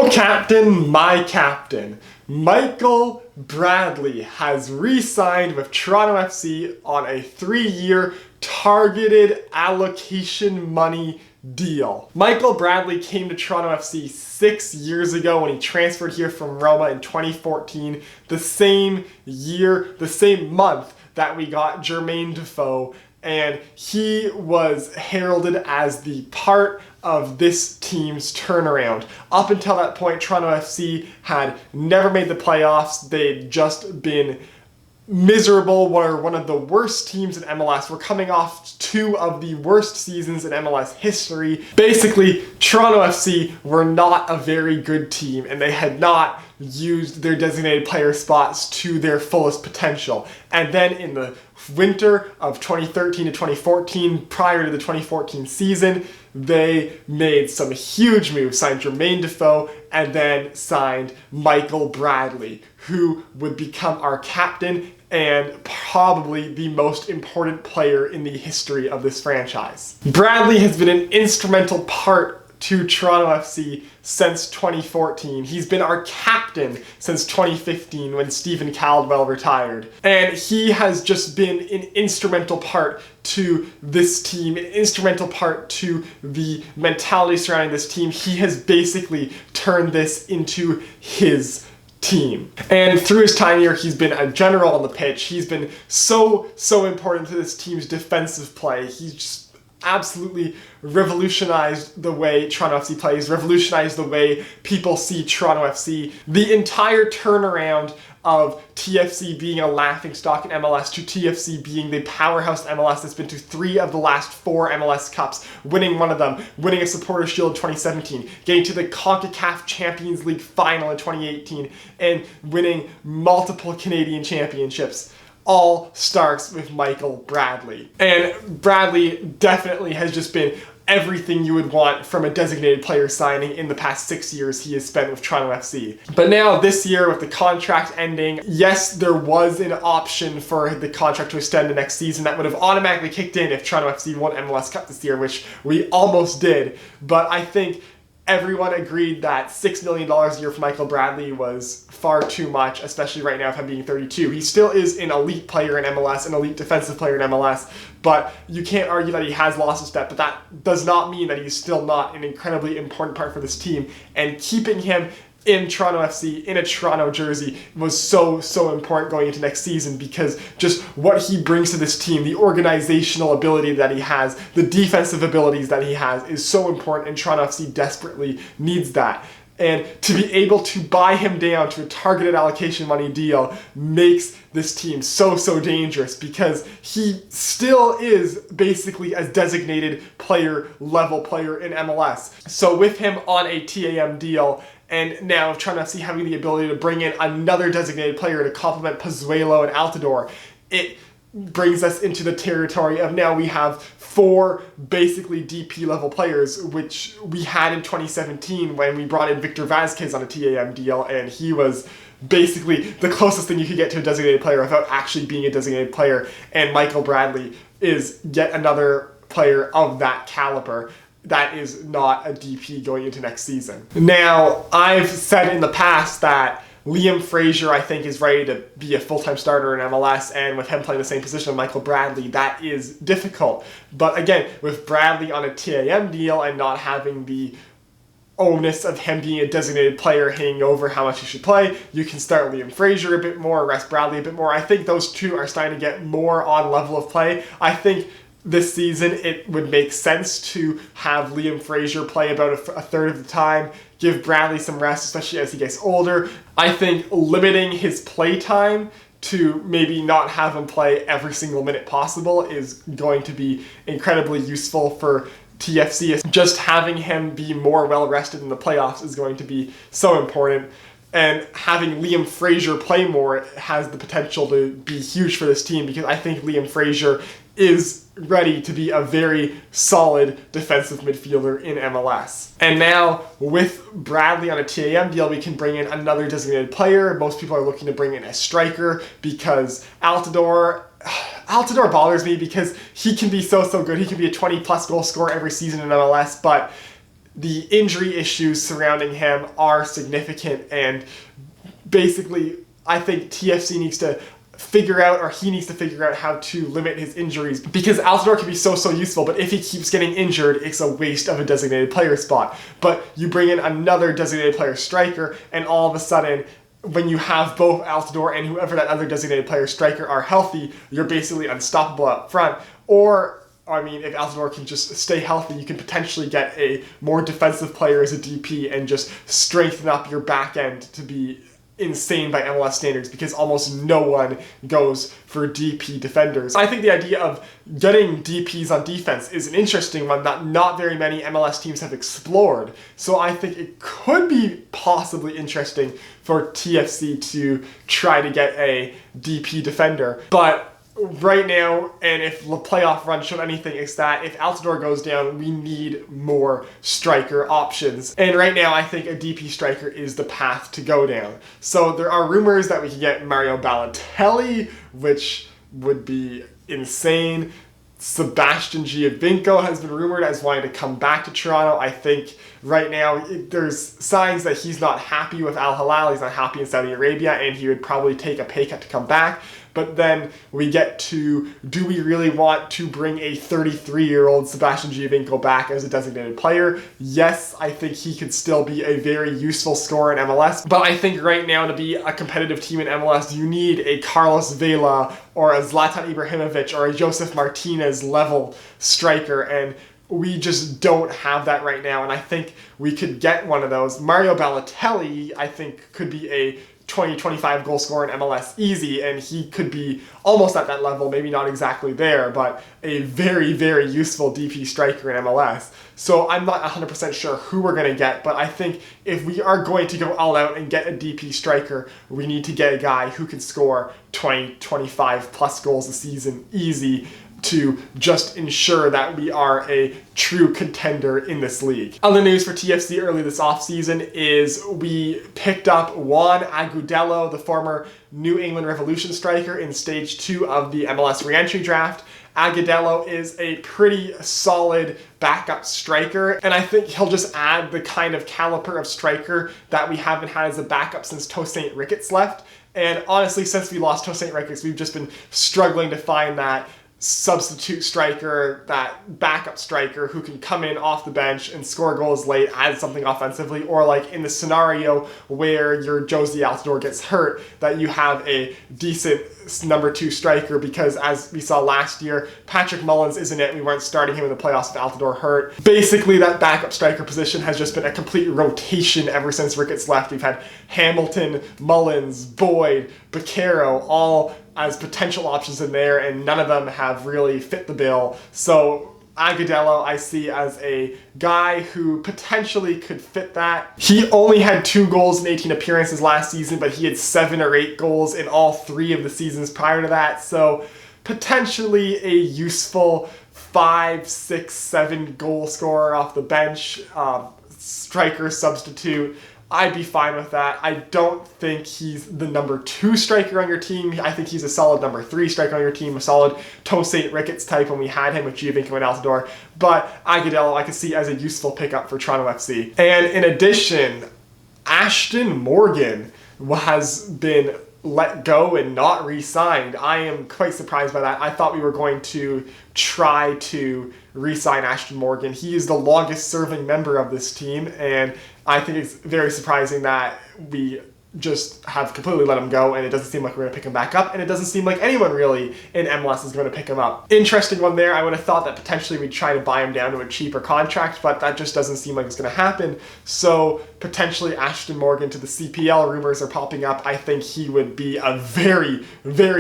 Your captain, my captain. Michael Bradley has re-signed with Toronto FC on a 3-year targeted allocation money deal. Michael Bradley came to Toronto FC 6 years ago when he transferred here from Roma in 2014, the same year, the same month that we got Jermaine Defoe, and he was heralded as the part of this team's turnaround. Up until that point, Toronto FC had never made the playoffs. They'd just been miserable, were one of the worst teams in MLS. We're coming off 2 of the worst seasons in MLS history. Basically, Toronto FC were not a very good team, and they had not used their designated player spots to their fullest potential. And then in the winter of 2013 to 2014, prior to the 2014 season, they made some huge moves, signed Jermaine Defoe, and then signed Michael Bradley, who would become our captain and probably the most important player in the history of this franchise. Bradley has been an instrumental part to Toronto FC since 2014. He's been our captain since 2015 when Stephen Caldwell retired. And he has just been an instrumental part to this team, an instrumental part to the mentality surrounding this team. He has basically turned this into his team. And through his time here, he's been a general on the pitch. He's been so important to this team's defensive play. He's just absolutely revolutionized the way Toronto FC plays, revolutionized the way people see Toronto FC. The entire turnaround of TFC being a laughingstock in MLS to TFC being the powerhouse MLS that's been to 3 of the last 4 MLS Cups, winning one of them, winning a Supporters' Shield in 2017, getting to the CONCACAF Champions League final in 2018, and winning multiple Canadian championships. All starts with Michael Bradley. And Bradley definitely has just been everything you would want from a designated player signing in the past 6 years he has spent with Toronto FC. But now this year with the contract ending, yes, there was an option for the contract to extend the next season that would have automatically kicked in if Toronto FC won MLS Cup this year, which we almost did. But I think everyone agreed that $6 million a year for Michael Bradley was far too much, especially right now with him being 32. He still is an elite player in MLS, an elite defensive player in MLS, but you can't argue that he has lost a step, but that does not mean that he's still not an incredibly important part for this team. And keeping him in Toronto FC, in a Toronto jersey, was so important going into next season, because just what he brings to this team, the organizational ability that he has, the defensive abilities that he has, is so important, and Toronto FC desperately needs that. And to be able to buy him down to a targeted allocation money deal makes this team so dangerous, because he still is basically a designated player, level player in MLS. So with him on a TAM deal, and now Toronto FC having the ability to bring in another designated player to complement Pozuelo and Altidore, it brings us into the territory of now we have 4 basically DP level players, which we had in 2017 when we brought in Victor Vazquez on a TAM deal, and he was basically the closest thing you could get to a designated player without actually being a designated player. And Michael Bradley is yet another player of that caliber that is not a DP going into next season. Now, I've said in the past that Liam Fraser, I think, is ready to be a full-time starter in MLS, and with him playing the same position as Michael Bradley, that is difficult. But again, with Bradley on a TAM deal and not having the onus of him being a designated player hanging over how much he should play, you can start Liam Fraser a bit more, rest Bradley a bit more. I think those two are starting to get more on level of play. I think this season it would make sense to have Liam Fraser play about a third of the time, give Bradley some rest, especially as he gets older. I think limiting his play time to maybe not have him play every single minute possible is going to be incredibly useful for TFC. Just having him be more well-rested in the playoffs is going to be so important. And having Liam Fraser play more has the potential to be huge for this team, because I think Liam Fraser is ready to be a very solid defensive midfielder in MLS. And now, with Bradley on a TAM deal, we can bring in another designated player. Most people are looking to bring in a striker, because Altidore bothers me because he can be so good. He can be a 20-plus goal scorer every season in MLS, but the injury issues surrounding him are significant, and basically I think TFC needs to figure out, or he needs to figure out how to limit his injuries, because Altidore can be so useful, but if he keeps getting injured, it's a waste of a designated player spot. But you bring in another designated player striker, and all of a sudden, when you have both Altidore and whoever that other designated player striker are healthy, you're basically unstoppable up front. Or, I mean, if Altidore can just stay healthy, you can potentially get a more defensive player as a DP and just strengthen up your back end to be insane by MLS standards, because almost no one goes for DP defenders. I think the idea of getting DPs on defense is an interesting one that not very many MLS teams have explored. So I think it could be possibly interesting for TFC to try to get a DP defender. But right now, and if the playoff run showed anything, it's that if Altidore goes down, we need more striker options. And right now, I think a DP striker is the path to go down. So there are rumors that we could get Mario Balotelli, which would be insane. Sebastian Giovinco has been rumored as wanting to come back to Toronto. I think right now there's signs that he's not happy with Al Hilal, he's not happy in Saudi Arabia, and he would probably take a pay cut to come back. But then we get to, do we really want to bring a 33-year-old Sebastian Giovinco back as a designated player? Yes, I think he could still be a very useful scorer in MLS. But I think right now, to be a competitive team in MLS, you need a Carlos Vela or a Zlatan Ibrahimovic or a Josef Martinez level striker, and we just don't have that right now. And I think we could get one of those. Mario Balotelli, I think, could be a 20-25 goal scorer in MLS easy, and he could be almost at that level, maybe not exactly there, but a very useful DP striker in MLS. So I'm not 100% sure who we're going to get, but I think if we are going to go all out and get a DP striker, we need to get a guy who can score 20-25 plus goals a season easy, to just ensure that we are a true contender in this league. Other news for TFC early this offseason is we picked up Juan Agudelo, the former New England Revolution striker, in stage 2 of the MLS reentry draft. Agudelo is a pretty solid backup striker, and I think he'll just add the kind of caliber of striker that we haven't had as a backup since Tosaint Ricketts left. And honestly, since we lost Tosaint Ricketts, we've just been struggling to find that substitute striker, that backup striker who can come in off the bench and score goals late, add something offensively, or like in the scenario where your Josie Altidore gets hurt, that you have a decent number 2 striker, because as we saw last year, Patrick Mullins isn't it. We weren't starting him in the playoffs with Altidore hurt. Basically, that backup striker position has just been a complete rotation ever since Ricketts left. We've had Hamilton, Mullins, Boyd, Baquero, all as potential options in there, and none of them have really fit the bill. So Agudelo I see as a guy who potentially could fit that. He only had 2 goals in 18 appearances last season, but he had 7 or 8 goals in all 3 of the seasons prior to that. So potentially a useful 5, 6, 7 goal scorer off the bench, striker substitute. I'd be fine with that. I don't think he's the number 2 striker on your team. I think he's a solid number 3 striker on your team, a solid Tosaint Ricketts type when we had him with Giovinco and Altidore. But Agudelo I could see as a useful pickup for Toronto FC. And in addition, Ashtone Morgan has been let go and not re-signed. I am quite surprised by that. I thought we were going to try to re-sign Ashtone Morgan. He is the longest serving member of this team, and I think it's very surprising that we just have completely let him go, and it doesn't seem like we're going to pick him back up, and it doesn't seem like anyone really in MLS is going to pick him up. Interesting one there. I would have thought that potentially we'd try to buy him down to a cheaper contract, but that just doesn't seem like it's going to happen. So potentially Ashtone Morgan to the CPL rumors are popping up. I think he would be a very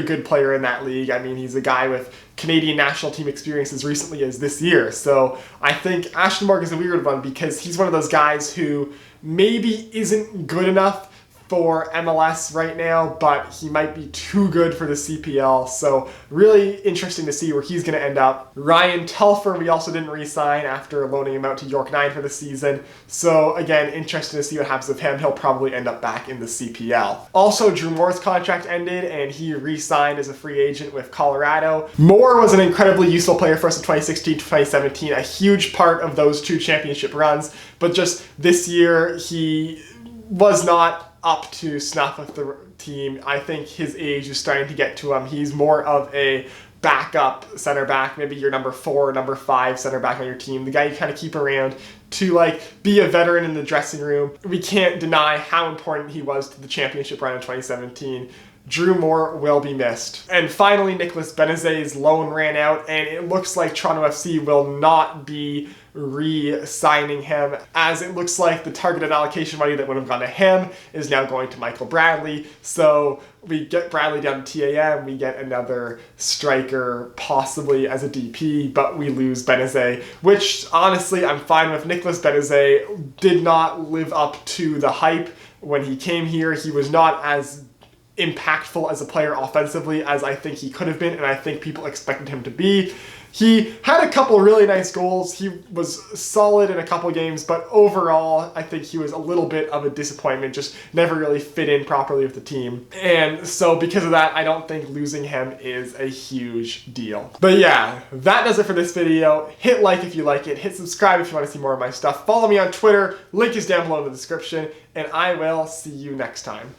good player in that league. I mean, he's a guy with Canadian national team experience as recently as this year. So I think Ashtone Morgan is a weird one, because he's one of those guys who maybe isn't good enough for MLS right now, but he might be too good for the CPL, so really interesting to see where he's going to end up. Ryan Telfer, we also didn't re-sign after loaning him out to York 9 for the season, so again, interesting to see what happens with him. He'll probably end up back in the CPL. Also, Drew Moor's contract ended, and he re-signed as a free agent with Colorado. Moor was an incredibly useful player for us in 2016 to 2017, a huge part of those 2 championship runs, but just this year, he was not up to snuff with the team. I think his age is starting to get to him. He's more of a backup center back, maybe your number 4, number 5 center back on your team, the guy you kind of keep around to like be a veteran in the dressing room. We can't deny how important he was to the championship run in 2017. Drew Moor will be missed. And finally, Nicholas Benezet's loan ran out, and it looks like Toronto FC will not be re-signing him, as it looks like the targeted allocation money that would have gone to him is now going to Michael Bradley. So we get Bradley down to TAM, we get another striker possibly as a DP, but we lose Benezet, which honestly I'm fine with. Nicholas Benezet did not live up to the hype when he came here. He was not as impactful as a player offensively as I think he could have been, and I think people expected him to be. He had a couple really nice goals. He was solid in a couple games, but overall, I think he was a little bit of a disappointment, just never really fit in properly with the team. And so because of that, I don't think losing him is a huge deal. But yeah, that does it for this video. Hit like if you like it. Hit subscribe if you want to see more of my stuff. Follow me on Twitter. Link is down below in the description, and I will see you next time.